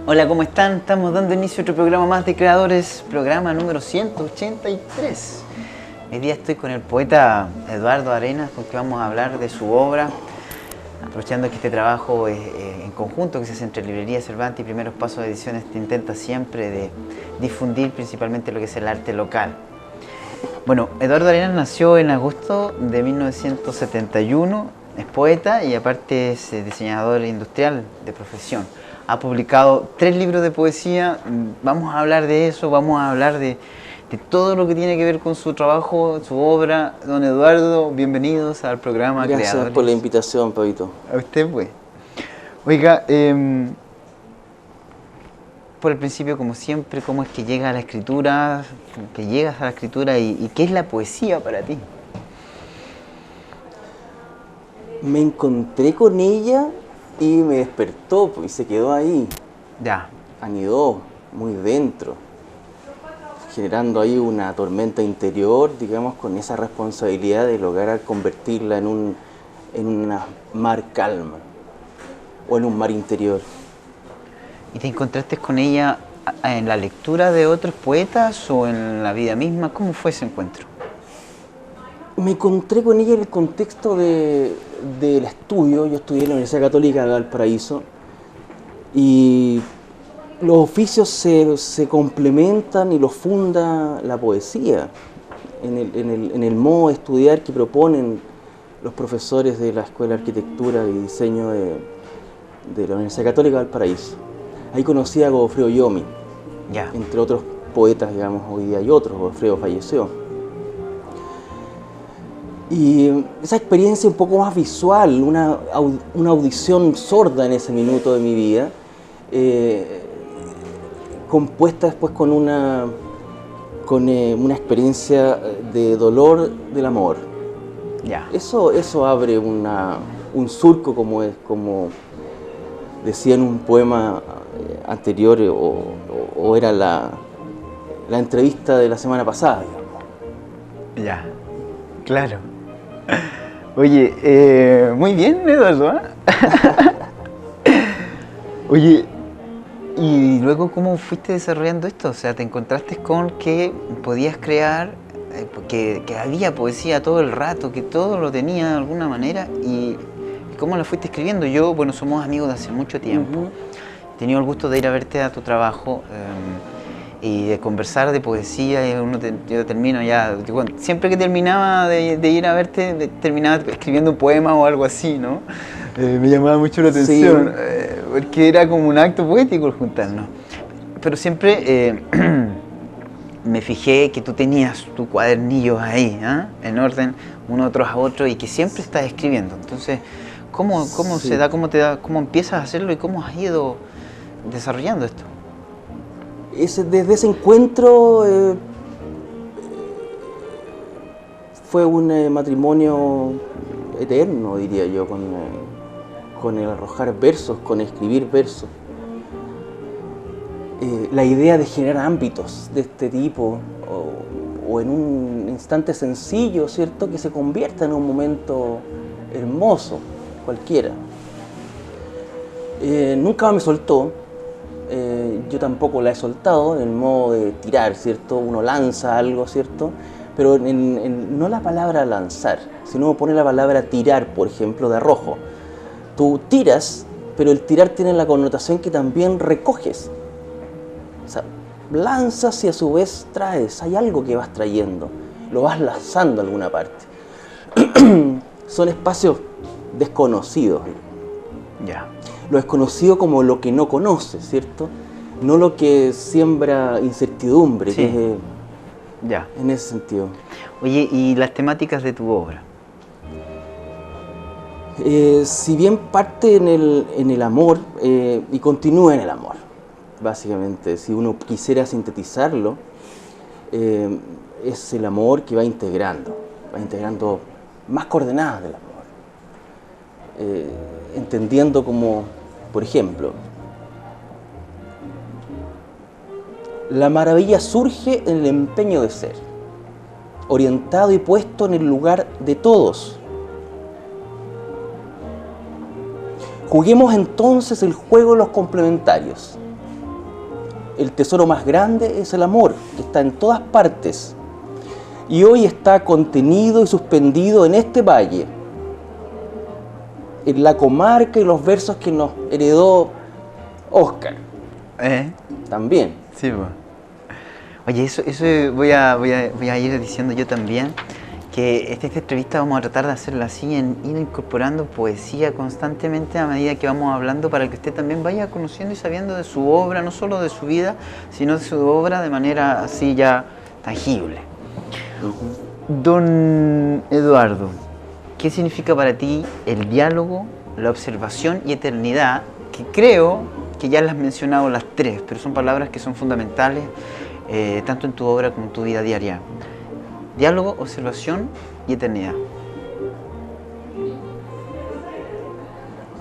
Hola, ¿cómo están? Estamos dando inicio a otro programa más de Creadores, programa número 183. Hoy día estoy con el poeta Eduardo Arenas, porque vamos a hablar de su obra, aprovechando que este trabajo en conjunto que se hace entre Librería Cervantes y Primeros Pasos de Ediciones intenta siempre de difundir principalmente lo que es el arte local. Bueno, Eduardo Arenas nació en agosto de 1971, es poeta y aparte es diseñador industrial de profesión. Ha publicado 3 libros de poesía, vamos a hablar de eso, vamos a hablar de todo lo que tiene que ver con su trabajo, su obra. Don Eduardo, bienvenidos al programa Creadores. Gracias por la invitación, Pabito. A usted, pues. Oiga, por el principio, como siempre, ¿cómo es que llega a la escritura? Que llegas a la escritura y ¿qué es la poesía para ti? Me encontré con ella y me despertó y se quedó ahí. Ya. Anidó muy dentro, generando ahí una tormenta interior, digamos, con esa responsabilidad de lograr convertirla en una mar calma o en un mar interior. ¿Y te encontraste con ella en la lectura de otros poetas o en la vida misma? ¿Cómo fue ese encuentro? Me encontré con ella en el contexto del estudio. Yo estudié en la Universidad Católica de Valparaíso y los oficios se complementan y los funda la poesía en el modo de estudiar que proponen los profesores de la Escuela de Arquitectura y Diseño de la Universidad Católica de Valparaíso. Ahí conocí a Godofredo Yomi, Ya. entre otros poetas, digamos, hoy día hay otros. Godofredo falleció. Y esa experiencia un poco más visual, una audición sorda en ese minuto de mi vida, compuesta después con una experiencia de dolor del amor. Ya. Eso abre un surco, como decía en un poema anterior, o era la entrevista de la semana pasada, digamos. Ya, claro. Oye, muy bien, Eduardo, ¿eh? Oye, y luego, ¿cómo fuiste desarrollando esto? O sea, ¿te encontraste con que podías crear, que había poesía todo el rato, que todo lo tenía de alguna manera? ¿Y cómo la fuiste escribiendo? Yo, bueno, somos amigos de hace mucho tiempo. He tenido el gusto de ir a verte a tu trabajo y de conversar de poesía. Y yo termino ya, siempre que terminaba de ir a verte, terminaba escribiendo un poema o algo así, ¿no? Me llamaba mucho la atención, sí. Porque era como un acto poético el juntarnos. Pero siempre me fijé que tú tenías tus cuadernillos ahí, en orden, uno tras otro, y que siempre estás escribiendo. Entonces, ¿cómo Sí. se da, cómo empiezas a hacerlo y cómo has ido desarrollando esto? Desde ese encuentro fue un matrimonio eterno, diría yo, con el arrojar versos, con escribir versos. La idea de generar ámbitos de este tipo, o en un instante sencillo, ¿cierto?, que se convierta en un momento hermoso, cualquiera. Nunca me soltó. Yo tampoco la he soltado en el modo de tirar, ¿cierto? Uno lanza algo, ¿cierto? Pero no la palabra lanzar, sino pone la palabra tirar, por ejemplo, de arrojo. Tú tiras, pero el tirar tiene la connotación que también recoges. O sea, lanzas y a su vez traes. Hay algo que vas trayendo, lo vas lanzando a alguna parte. Son espacios desconocidos. Ya. Lo desconocido como lo que no conoces, ¿cierto? No lo que siembra incertidumbre, Sí. que es, Ya. en ese sentido. Oye, ¿y las temáticas de tu obra? Si bien parte en el amor y continúa en el amor, básicamente, si uno quisiera sintetizarlo, es el amor que va integrando más coordenadas del amor, entendiendo como, por ejemplo, la maravilla surge en el empeño de ser, orientado y puesto en el lugar de todos. Juguemos entonces el juego de los complementarios. El tesoro más grande es el amor, que está en todas partes. Y hoy está contenido y suspendido en este valle, en la comarca y los versos que nos heredó Oscar. También. Sí, pues. Oye, eso voy a ir diciendo yo también, que esta entrevista vamos a tratar de hacerla así, ir incorporando poesía constantemente a medida que vamos hablando, para que usted también vaya conociendo y sabiendo de su obra, no solo de su vida, sino de su obra de manera así ya tangible. Don Eduardo, ¿qué significa para ti el diálogo, la observación y eternidad? Que creo que ya las has mencionado las tres, pero son palabras que son fundamentales tanto en tu obra como en tu vida diaria. Diálogo, observación y eternidad.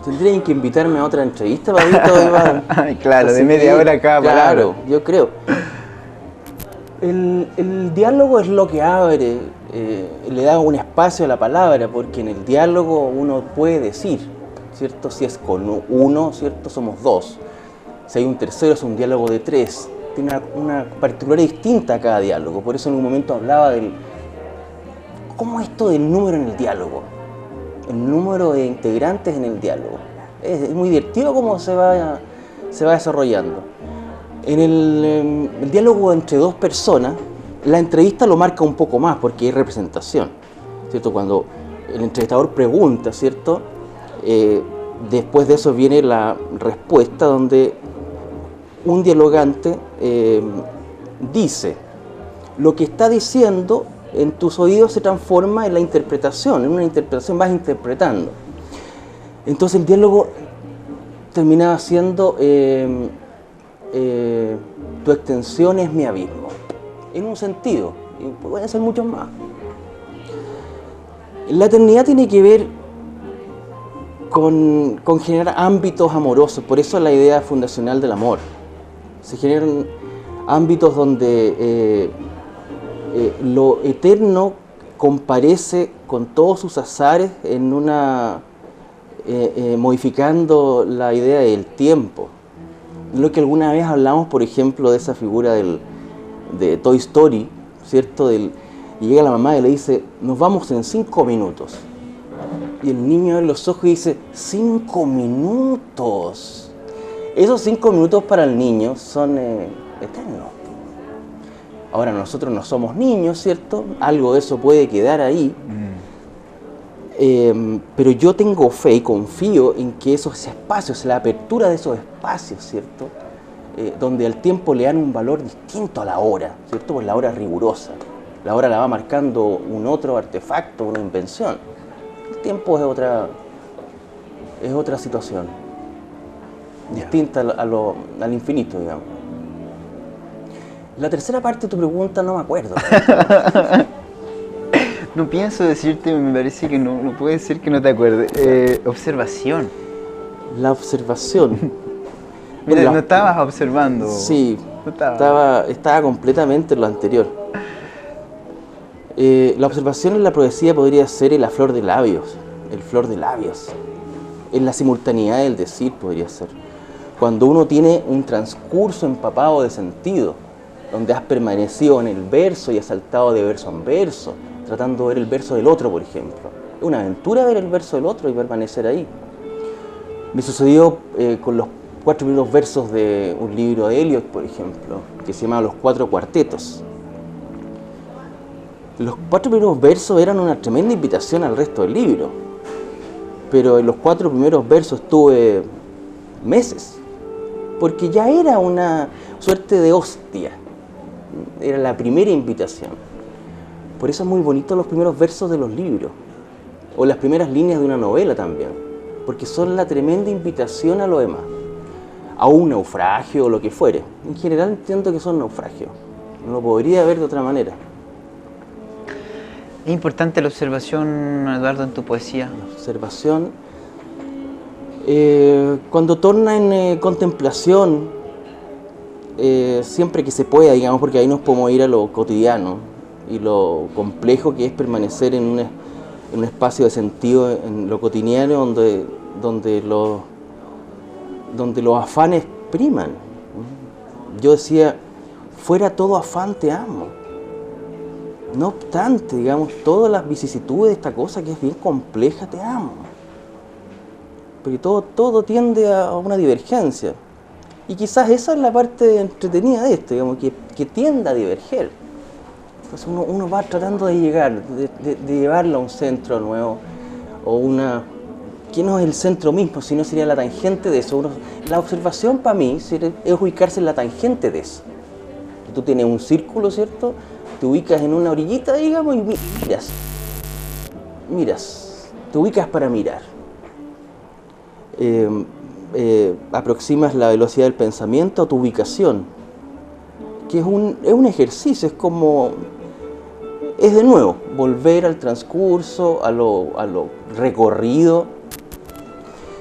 Tendrían que invitarme a otra entrevista, Pablito, Iván. Claro, de media hora cada palabra. Claro, yo creo. El diálogo es lo que abre, le da un espacio a la palabra, porque en el diálogo uno puede decir, ¿cierto? Si es con uno, ¿cierto? Somos dos. Si hay un tercero, es un diálogo de tres. Tiene una particularidad distinta a cada diálogo. Por eso en un momento hablaba del... ¿Cómo esto del número en el diálogo? El número de integrantes en el diálogo. Es muy divertido cómo se va desarrollando. En el diálogo entre dos personas, la entrevista lo marca un poco más porque hay representación, ¿cierto? Cuando el entrevistador pregunta, ¿cierto? Después de eso viene la respuesta, donde un dialogante dice lo que está diciendo. En tus oídos se transforma en la interpretación, en una interpretación vas interpretando. Entonces el diálogo terminaba siendo tu extensión es mi abismo, en un sentido, y pueden ser muchos más. La eternidad tiene que ver con generar ámbitos amorosos, por eso la idea fundacional del amor. Se generan ámbitos donde lo eterno comparece con todos sus azares en una modificando la idea del tiempo. Lo que alguna vez hablamos, por ejemplo, de esa figura de Toy Story, ¿cierto? Y llega la mamá y le dice, nos vamos en 5 minutos. Y el niño abre los ojos y dice, 5 minutos. Esos 5 minutos para el niño son eternos. Ahora nosotros no somos niños, ¿cierto? Algo de eso puede quedar ahí. Pero yo tengo fe y confío en que esos espacios, la apertura de esos espacios, ¿cierto? Donde al tiempo le dan un valor distinto a la hora, ¿cierto? Pues la hora es rigurosa. La hora la va marcando un otro artefacto, una invención. El tiempo es otra situación, distinta al infinito, digamos. La tercera parte de tu pregunta no me acuerdo. No pienso decirte, me parece que no puede ser que no te acuerdes. Observación. La observación. Mira, no estabas observando. Sí, estaba completamente en lo anterior. La observación en la poesía podría ser la flor de labios. El flor de labios. En la simultaneidad del decir podría ser. Cuando uno tiene un transcurso empapado de sentido, donde has permanecido en el verso y has saltado de verso en verso, tratando de ver el verso del otro, por ejemplo. Es una aventura ver el verso del otro y permanecer ahí. Me sucedió con los 4 primeros versos de un libro de Eliot, por ejemplo, que se llama Los 4 Cuartetos. Los 4 primeros versos eran una tremenda invitación al resto del libro, pero en los 4 primeros versos estuve meses, porque ya era una suerte de hostia. Era la primera invitación. Por eso es muy bonito los primeros versos de los libros. o las primeras líneas de una novela también, porque son la tremenda invitación a lo demás, a un naufragio o lo que fuere. En general entiendo que son naufragios, no lo podría ver de otra manera. Es importante la observación, Eduardo, en tu poesía. La observación, cuando torna en contemplación, siempre que se pueda, digamos, porque ahí nos podemos ir a lo cotidiano y lo complejo que es permanecer en un espacio de sentido en lo cotidiano donde los afanes priman. Yo decía, fuera todo afán te amo. No obstante, digamos, todas las vicisitudes de esta cosa que es bien compleja, te amo. Porque todo tiende a una divergencia. Y quizás esa es la parte entretenida de esto, digamos, que tiende a diverger. Entonces uno va tratando de llegar, de llevarlo a un centro nuevo, o una... que no es el centro mismo, sino sería la tangente de eso. La observación para mí es ubicarse en la tangente de eso. Que tú tienes un círculo, ¿cierto? Te ubicas en una orillita, digamos, y miras, te ubicas para mirar. Aproximas la velocidad del pensamiento a tu ubicación, que es un ejercicio, es de nuevo, volver al transcurso, a lo recorrido,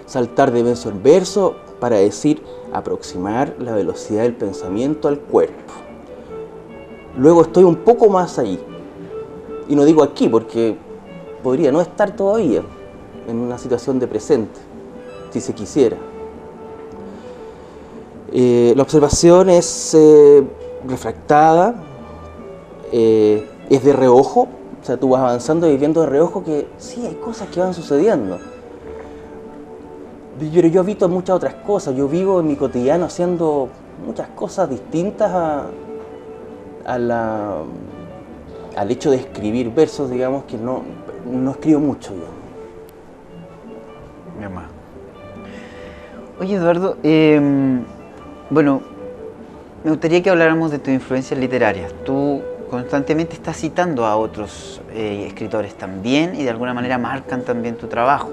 saltar de verso en verso para decir, aproximar la velocidad del pensamiento al cuerpo. Luego estoy un poco más ahí, y no digo aquí porque podría no estar todavía en una situación de presente, si se quisiera. La observación es refractada, es de reojo, o sea, tú vas avanzando y viendo de reojo que sí, hay cosas que van sucediendo. Pero yo habito muchas otras cosas, yo vivo en mi cotidiano haciendo muchas cosas distintas al hecho de escribir versos, digamos, que no escribo mucho yo. Mi mamá. Oye, Eduardo, bueno, me gustaría que habláramos de tus influencias literarias. Tú constantemente estás citando a otros escritores también y de alguna manera marcan también tu trabajo.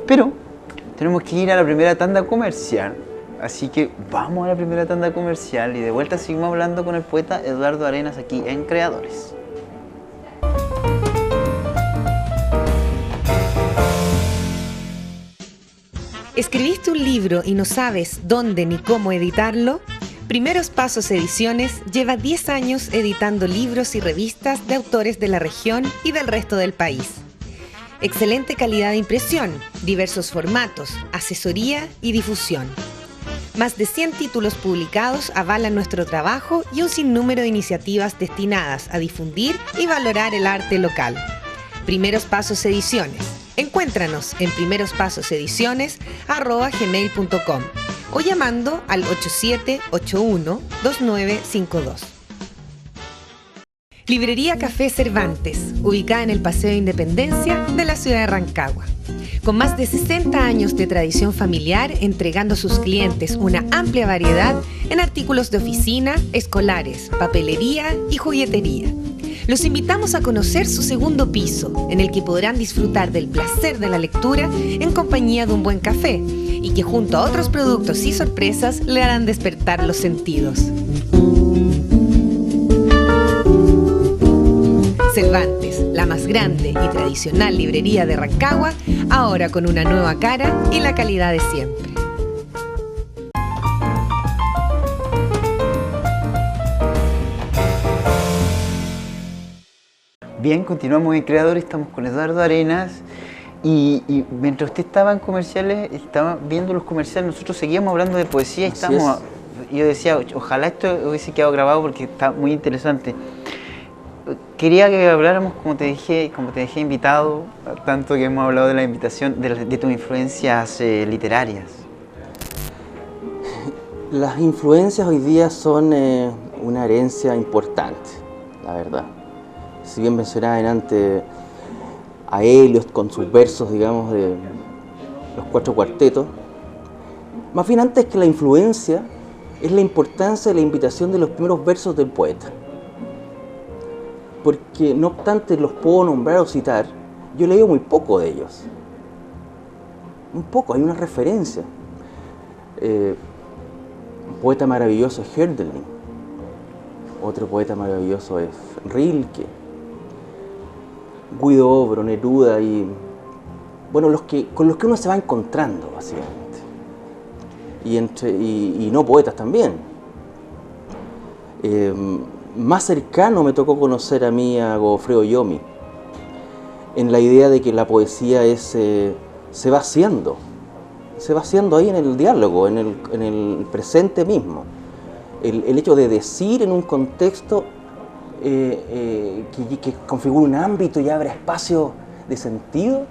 Pero tenemos que ir a la primera tanda comercial. Así que vamos a la primera tanda comercial y de vuelta seguimos hablando con el poeta Eduardo Arenas aquí en Creadores. ¿Escribiste un libro y no sabes dónde ni cómo editarlo? Primeros Pasos Ediciones lleva 10 años editando libros y revistas de autores de la región y del resto del país. Excelente calidad de impresión, diversos formatos, asesoría y difusión. Más de 100 títulos publicados avalan nuestro trabajo y un sinnúmero de iniciativas destinadas a difundir y valorar el arte local. Primeros Pasos Ediciones. Encuéntranos en primerospasosedicione@gmail.com o llamando al 8781-2952. Librería Café Cervantes, ubicada en el Paseo de Independencia de la ciudad de Rancagua. Con más de 60 años de tradición familiar, entregando a sus clientes una amplia variedad en artículos de oficina, escolares, papelería y juguetería. Los invitamos a conocer su segundo piso, en el que podrán disfrutar del placer de la lectura en compañía de un buen café y que junto a otros productos y sorpresas le harán despertar los sentidos. Cervantes, la más grande y tradicional librería de Rancagua, ahora con una nueva cara y la calidad de siempre. Bien, continuamos en Creadores, estamos con Eduardo Arenas y mientras usted estaba en comerciales, estaba viendo los comerciales, nosotros seguíamos hablando de poesía y yo decía, ojalá esto hubiese quedado grabado porque está muy interesante. Quería que habláramos, como te dejé invitado, tanto que hemos hablado de la invitación, de tus influencias literarias. Las influencias hoy día son una herencia importante, la verdad. Si bien mencionaba antes a Eliot con sus versos, digamos, de los 4 cuartetos, más bien antes que la influencia es la importancia de la invitación de los primeros versos del poeta. Porque no obstante los puedo nombrar o citar, yo he leído muy poco de ellos. Un poco, hay una referencia. Un poeta maravilloso es Hölderlin. Otro poeta maravilloso es Rilke, Guido Obro, Neruda y... Bueno, con los que uno se va encontrando, básicamente. Y no poetas también. Más cercano me tocó conocer a mí a Godofredo Yomi, en la idea de que la poesía se va haciendo ahí en el diálogo, en el presente mismo. El hecho de decir en un contexto que configura un ámbito y abre espacio de sentido,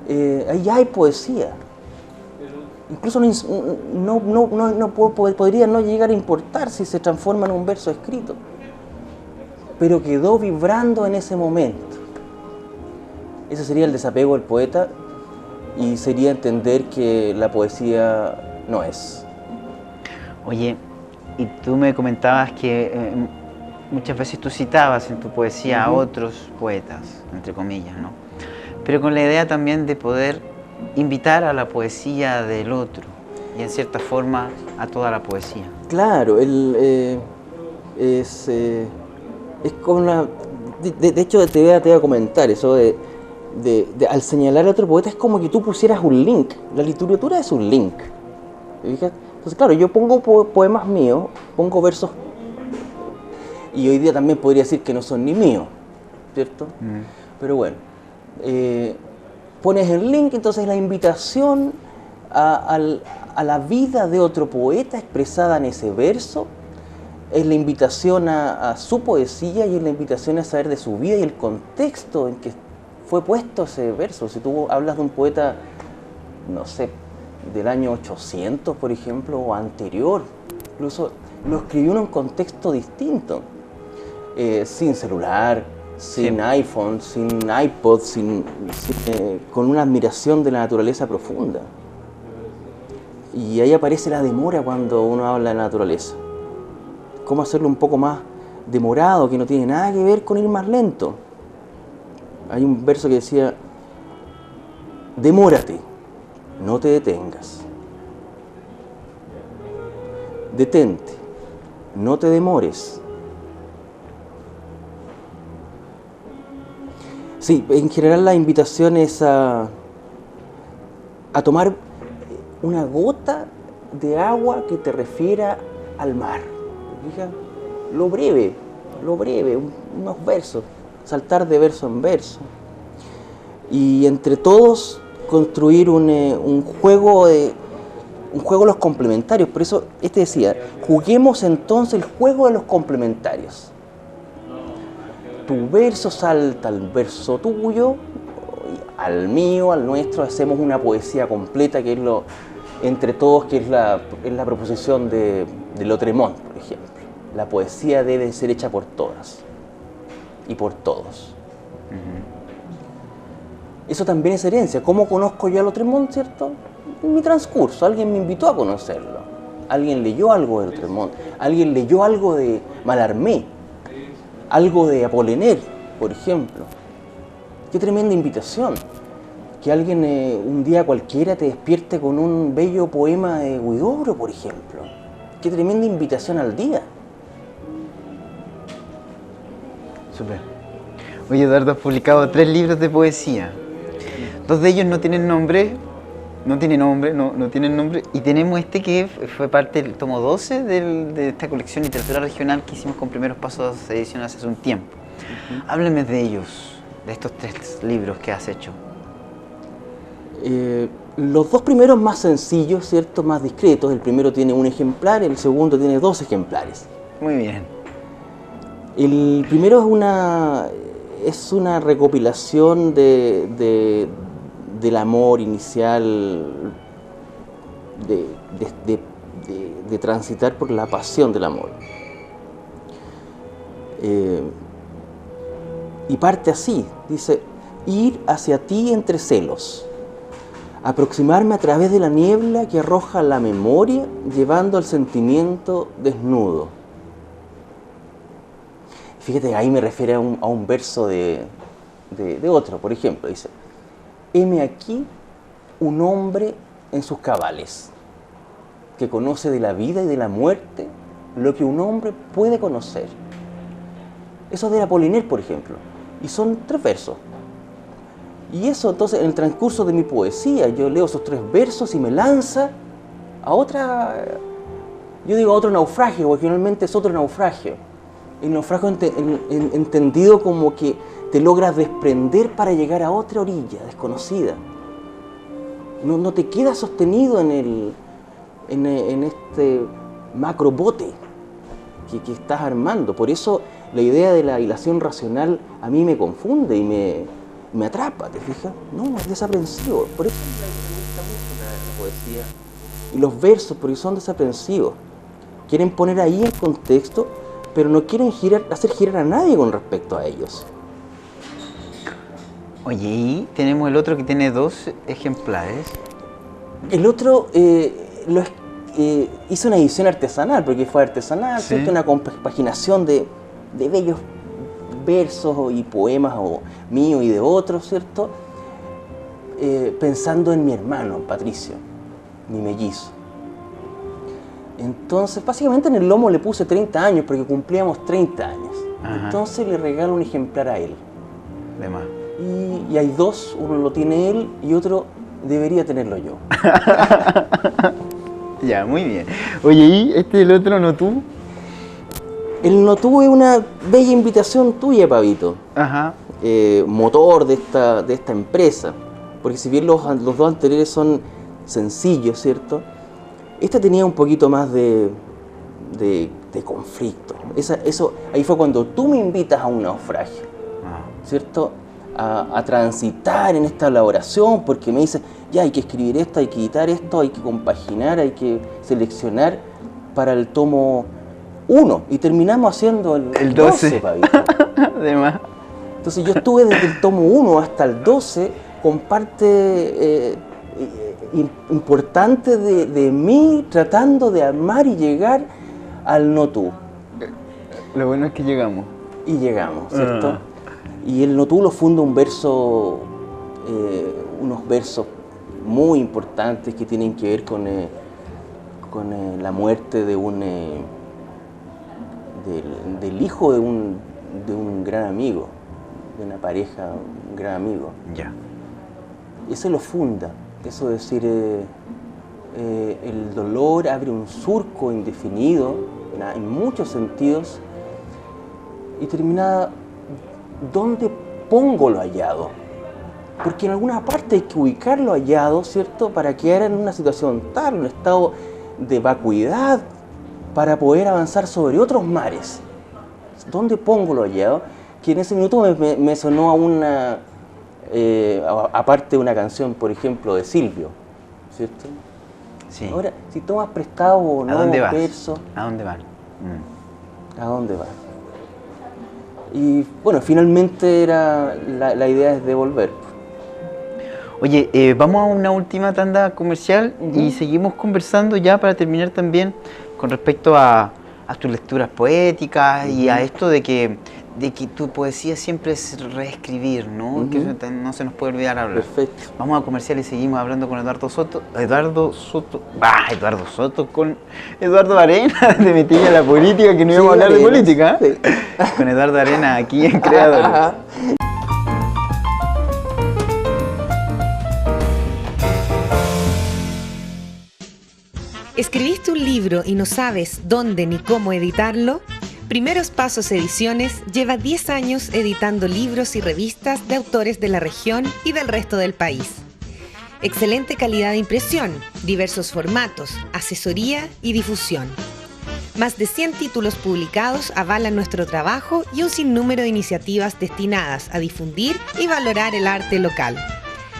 ahí ya hay poesía. Incluso podría no llegar a importar si se transforma en un verso escrito, pero quedó vibrando en ese momento. Ese sería el desapego del poeta y sería entender que la poesía no es. Oye, y tú me comentabas que muchas veces tú citabas en tu poesía a otros poetas, entre comillas, ¿no? Pero con la idea también de poder invitar a la poesía del otro y en cierta forma a toda la poesía. Claro, es como una... De hecho, te voy a comentar eso al señalar a otro poeta, es como que tú pusieras un link. La literatura es un link. ¿Fijas? Entonces, claro, yo pongo poemas míos, pongo versos, y hoy día también podría decir que no son ni míos, ¿cierto? Pero bueno, pones el link, entonces la invitación a la vida de otro poeta expresada en ese verso, es la invitación a su poesía y es la invitación a saber de su vida y el contexto en que fue puesto ese verso. Si tú hablas de un poeta, no sé, del año 800, por ejemplo, o anterior, incluso lo escribió en un contexto distinto, sin celular, sin iPhone, sin iPod, con una admiración de la naturaleza profunda. Y ahí aparece la demora cuando uno habla de la naturaleza. Cómo hacerlo un poco más demorado, que no tiene nada que ver con ir más lento. Hay un verso que decía: demórate, no te detengas. Detente, no te demores. Sí, en general la invitación es a tomar una gota de agua que te refiera al mar. ¿Fija? Lo breve, unos versos, saltar de verso en verso. Y entre todos construir un juego de los complementarios. Por eso decía, juguemos entonces el juego de los complementarios. Tu verso salta al verso tuyo, al mío, al nuestro, hacemos una poesía completa que es entre todos, que es la proposición de Lautréamont, por ejemplo. La poesía debe ser hecha por todas y por todos. Eso también es herencia. ¿Cómo conozco yo a Lautréamont, cierto? En mi transcurso, alguien me invitó a conocerlo. Alguien leyó algo de Lautréamont, alguien leyó algo de Mallarmé, algo de Apollinaire, por ejemplo. Qué tremenda invitación. Que alguien un día cualquiera te despierte con un bello poema de Huidobro, por ejemplo. Qué tremenda invitación al día. Súper. Oye, Eduardo, has publicado 3 libros de poesía. 2 de ellos no tienen nombre, y tenemos este que fue parte del tomo 12 de esta colección Literatura Regional que hicimos con Primeros Pasos de edición hace un tiempo. Háblame de ellos, de estos 3 libros que has hecho. Los 2 primeros más sencillos, ¿cierto? Más discretos. El primero tiene 1 ejemplar, el segundo tiene 2 ejemplares. Muy bien. El primero es una recopilación del amor inicial, de transitar por la pasión del amor. Y parte así, dice: ir hacia ti entre celos, aproximarme a través de la niebla que arroja la memoria, llevando al sentimiento desnudo. Fíjate, ahí me refiere a un verso de de otro. Por ejemplo, dice, heme aquí un hombre en sus cabales, que conoce de la vida y de la muerte lo que un hombre puede conocer. Eso es de Apollinaire, por ejemplo, y son 3 versos. Y eso, entonces, en el transcurso de mi poesía, yo leo esos 3 versos y me lanza a otra, yo digo a otro naufragio, porque finalmente es otro naufragio. El naufragio entendido como que te logras desprender para llegar a otra orilla desconocida. No te quedas sostenido en este macrobote que estás armando. Por eso la idea de la hilación racional a mí me confunde y me atrapa, ¿te fijas? No, es desaprensivo. Por eso me gusta mucho la poesía y los versos, porque son desaprensivos. Quieren poner ahí el contexto, pero no quieren hacer girar a nadie con respecto a ellos. Oye, y tenemos el otro que tiene 2 ejemplares. El otro hizo una edición artesanal, porque fue artesanal, Sí. ¿cierto? Una compaginación de bellos versos y poemas míos y de otros, ¿cierto? Pensando en mi hermano, Patricio, mi mellizo. Entonces, básicamente en el lomo le puse 30 años, porque cumplíamos 30 años. Ajá. Entonces le regalo un ejemplar a él. De más. Y hay 2, uno lo tiene él y otro debería tenerlo yo. Ya, muy bien. Oye, ¿y el otro no tú? El no tuve una bella invitación tuya, Pavito. Ajá. Motor de esta empresa. Porque si bien los 2 anteriores son sencillos, ¿cierto? Esta tenía un poquito más de conflicto. Ahí fue cuando tú me invitas a un naufragio, ¿cierto? A transitar en esta elaboración, porque me dices, ya hay que escribir esto, hay que editar esto, hay que compaginar, hay que seleccionar para el tomo 1. Y terminamos haciendo el 12, Pavito. De más. Entonces yo estuve desde el tomo 1 hasta el 12 con parte importante de mí tratando de armar y llegar al no tú. Lo bueno es que llegamos. Y llegamos, ¿cierto? Y el no tú lo funda un verso, unos versos muy importantes que tienen que ver con la muerte de del hijo de un gran amigo, de una pareja, un gran amigo. Ya. Eso lo funda, eso es decir, el dolor abre un surco indefinido en muchos sentidos y termina, ¿dónde pongo lo hallado? Porque en alguna parte hay que ubicar lo hallado, ¿cierto? Para quedar en una situación tal, un estado de vacuidad, para poder avanzar sobre otros mares. ¿Dónde pongo lo hallado? Que en ese minuto me sonó a una, aparte de una canción, por ejemplo, de Silvio, ¿cierto? Sí. Ahora, si tomas prestado o no ¿A dónde vas? verso, ¿A dónde van? ¿a dónde vas? Y bueno, finalmente la idea es devolver. Oye, vamos a una última tanda comercial y seguimos conversando ya para terminar también con respecto a tus lecturas poéticas y a esto de que tu poesía siempre es reescribir, ¿no? Que eso no se nos puede olvidar hablar. Perfecto. Vamos a comercial y seguimos hablando con Eduardo Soto con Eduardo Arena, de Metilla la Política, que no íbamos a hablar de política. Sí. Con Eduardo Arena aquí en Creadores. ¿Escribiste un libro y no sabes dónde ni cómo editarlo? Primeros Pasos Ediciones lleva 10 años editando libros y revistas de autores de la región y del resto del país. Excelente calidad de impresión, diversos formatos, asesoría y difusión. Más de 100 títulos publicados avalan nuestro trabajo y un sinnúmero de iniciativas destinadas a difundir y valorar el arte local.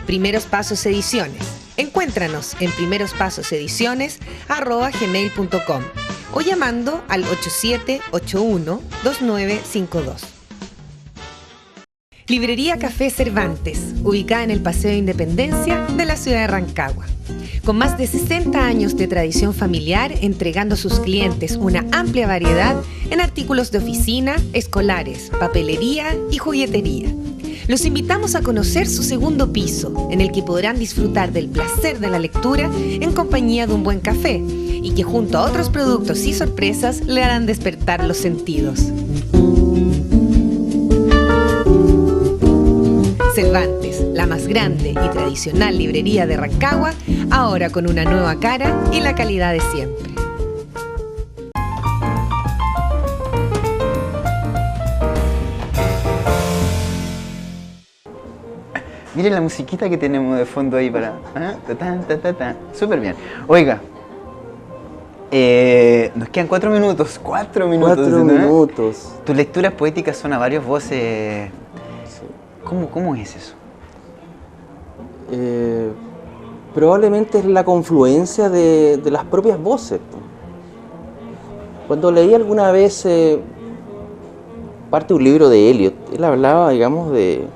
Primeros Pasos Ediciones. Encuéntranos en primerospasosedicione@gmail.com o llamando al 8781-2952. Librería Café Cervantes, ubicada en el Paseo de Independencia de la ciudad de Rancagua. Con más de 60 años de tradición familiar, entregando a sus clientes una amplia variedad en artículos de oficina, escolares, papelería y juguetería. Los invitamos a conocer su segundo piso, en el que podrán disfrutar del placer de la lectura en compañía de un buen café y que junto a otros productos y sorpresas le harán despertar los sentidos. Cervantes, la más grande y tradicional librería de Rancagua, ahora con una nueva cara y la calidad de siempre. Miren la musiquita que tenemos de fondo ahí para... Súper bien. Oiga, nos quedan 4 minutos. 4 minutos. 4 minutos. Tus lecturas poéticas son a varias voces. Sí. ¿Cómo es eso? Probablemente es la confluencia de las propias voces. Cuando leí alguna vez parte de un libro de Eliot, él hablaba, digamos, de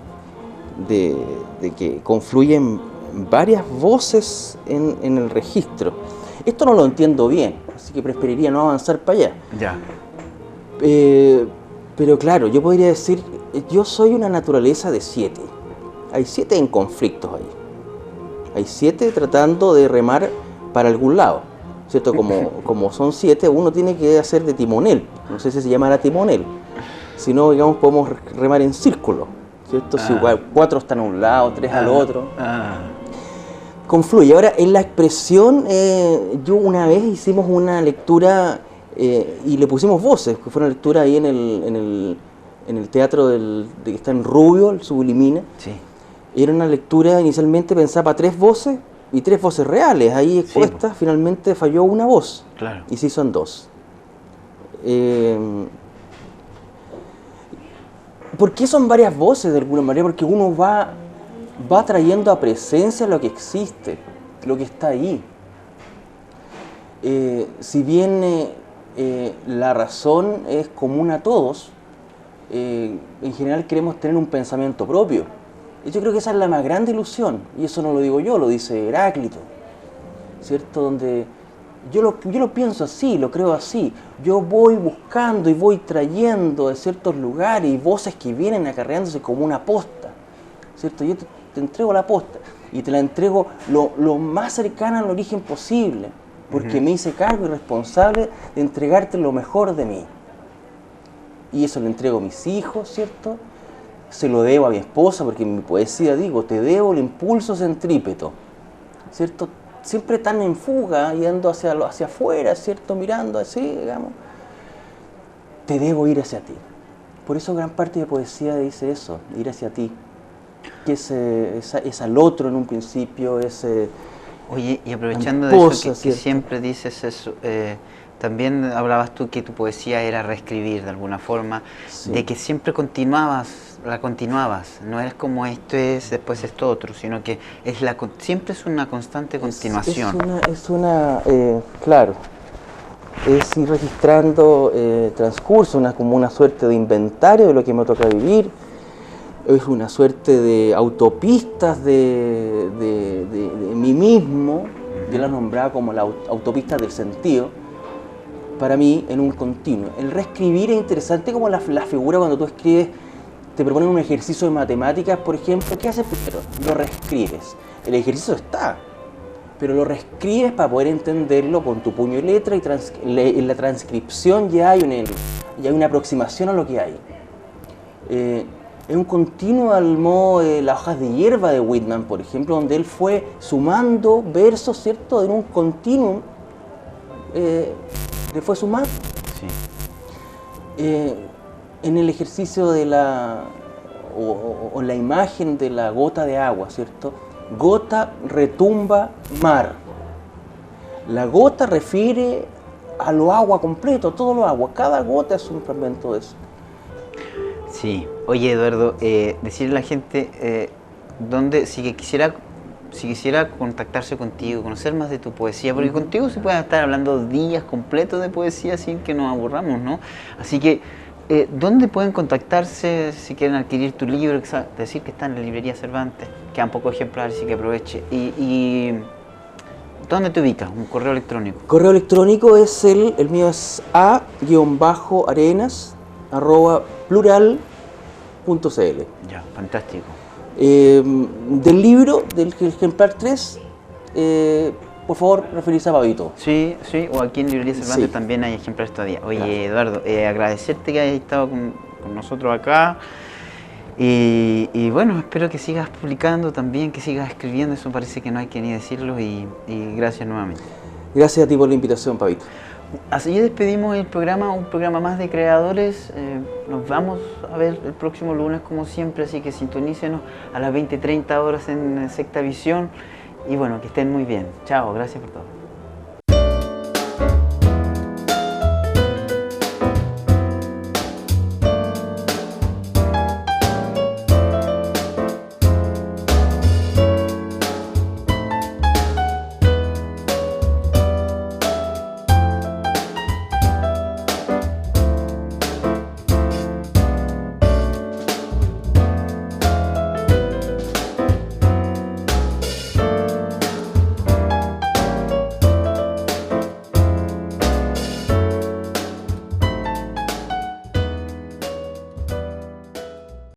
que confluyen varias voces en el registro. Esto no lo entiendo bien, así que preferiría no avanzar para allá. Ya. Pero claro, yo podría decir, yo soy una naturaleza de 7. Hay 7 en conflictos ahí. Hay 7 tratando de remar para algún lado, ¿cierto? Como son 7, uno tiene que hacer de timonel. No sé si se llamará timonel. Si no, digamos, podemos remar en círculo, ¿cierto? Si 4 están a un lado, 3 al otro. Confluye. Ahora, en la expresión, yo una vez hicimos una lectura y le pusimos voces, que fue una lectura ahí en el teatro que está en Rubio, el Sublimina. Sí. Era una lectura inicialmente pensada para 3 voces y 3 voces reales, ahí expuestas. Sí, finalmente falló una voz. Claro. Y sí son 2. ¿Por qué son varias voces de alguna manera? Porque uno va trayendo a presencia lo que existe, lo que está ahí. Si bien la razón es común a todos, en general queremos tener un pensamiento propio. Y yo creo que esa es la más grande ilusión, y eso no lo digo yo, lo dice Heráclito, ¿cierto? Donde yo lo pienso así, lo creo así. Yo voy buscando y voy trayendo de ciertos lugares y voces que vienen acarreándose como una posta, ¿cierto? Yo te entrego la posta y te la entrego lo más cercana al origen posible, porque me hice cargo y responsable de entregarte lo mejor de mí. Y eso lo entrego a mis hijos, ¿cierto? Se lo debo a mi esposa, porque en mi poesía digo, te debo el impulso centrípeto, ¿cierto? Siempre tan en fuga, yendo hacia afuera, ¿cierto? Mirando así, digamos. Te debo ir hacia ti. Por eso gran parte de poesía dice eso, ir hacia ti. Que es al otro en un principio, Oye, y aprovechando de eso que siempre dices eso, también hablabas tú que tu poesía era reescribir de alguna forma, sí, de que siempre la continuabas, no es como esto es, después esto otro, sino que siempre es una constante continuación. Claro, es ir registrando transcurso, como una suerte de inventario de lo que me toca vivir, es una suerte de autopistas de mí mismo, yo la nombraba como la autopista del sentido, para mí en un continuo. El reescribir es interesante como la figura cuando tú escribes, te proponen un ejercicio de matemáticas, por ejemplo, ¿qué haces primero? Lo reescribes. El ejercicio está, pero lo reescribes para poder entenderlo con tu puño y letra y en la transcripción ya hay una aproximación a lo que hay. Es un continuo al modo de Las hojas de hierba de Whitman, por ejemplo, donde él fue sumando versos, ¿cierto? En un continuum, le fue sumando. Sí. En el ejercicio de la imagen de la gota de agua, ¿cierto? Gota, retumba, mar. La gota refiere a lo agua completo, todo lo agua. Cada gota es un fragmento de eso. Sí. Oye, Eduardo, decirle a la gente si quisiera contactarse contigo, conocer más de tu poesía, porque contigo se pueden estar hablando días completos de poesía sin que nos aburramos, ¿no? Así que, ¿dónde pueden contactarse si quieren adquirir tu libro? Decir que está en la librería Cervantes, quedan pocos ejemplares, así que aproveche. Y ¿dónde te ubicas? ¿Un correo electrónico? Correo electrónico es el mío es a-arenas @plural.cl. Ya, fantástico. Del libro, del ejemplar 3, por favor, referirse a Pavito. Sí, sí, o aquí en Librería Cervantes Sí. también hay ejemplares todavía. Oye, Claro. Eduardo, agradecerte que hayas estado con nosotros acá. Y bueno, espero que sigas publicando también, que sigas escribiendo, eso parece que no hay que ni decirlo y gracias nuevamente. Gracias a ti por la invitación, Pavito. Así despedimos el programa, un programa más de creadores. Nos vamos a ver el próximo lunes como siempre, así que sintonícenos a las 20:30 horas en Secta Visión. Y bueno, que estén muy bien. Chao, gracias por todo.